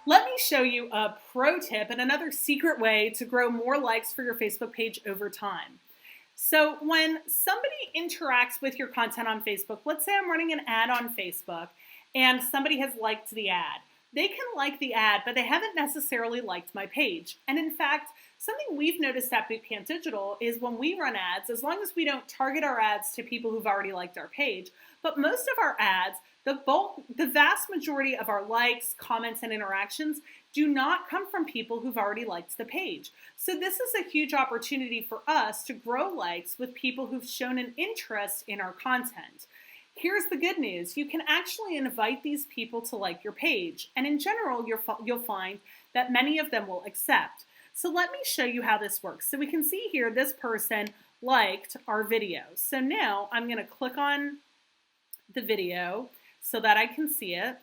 Let me show you a pro tip and another secret way to grow more likes for your Facebook page over time. So when somebody interacts with your content on Facebook, let's say I'm running an ad on Facebook and somebody has liked the ad. They can like the ad, but they haven't necessarily liked my page. And in fact, something we've noticed at Bootcamp Digital is when we run ads, as long as we don't target our ads to people who've already liked our page, but most of our ads, the vast majority of our likes, comments, and interactions do not come from people who've already liked the page. So this is a huge opportunity for us to grow likes with people who've shown an interest in our content. Here's the good news. You can actually invite these people to like your page. And in general, you'll find that many of them will accept. So let me show you how this works. So we can see here this person liked our video. So now I'm going to click on the video so that I can see it.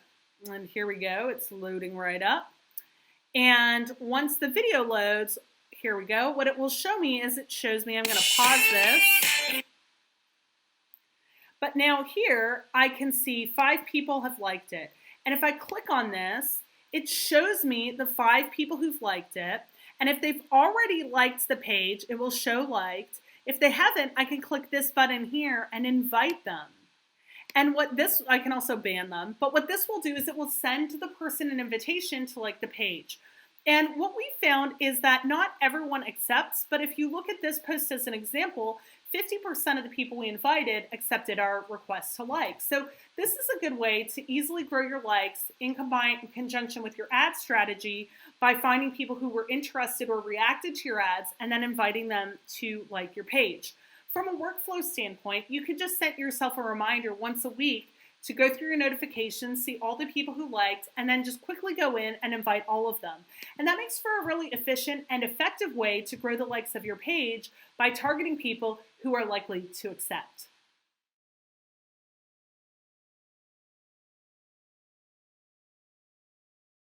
And here we go. It's loading right up. And once the video loads, here we go. What it will show me is it shows me, I'm going to pause this. But now here I can see 5 people have liked it. And if I click on this, it shows me the 5 people who've liked it. And if they've already liked the page, it will show liked. If they haven't, I can click this button here and invite them. And I can also ban them, but what this will do is it will send the person an invitation to like the page. And what we found is that not everyone accepts, but if you look at this post as an example, 50% of the people we invited accepted our request to like. So this is a good way to easily grow your likes in conjunction with your ad strategy by finding people who were interested or reacted to your ads and then inviting them to like your page. From a workflow standpoint, you could just set yourself a reminder once a week to go through your notifications, see all the people who liked, and then just quickly go in and invite all of them. And that makes for a really efficient and effective way to grow the likes of your page by targeting people who are likely to accept.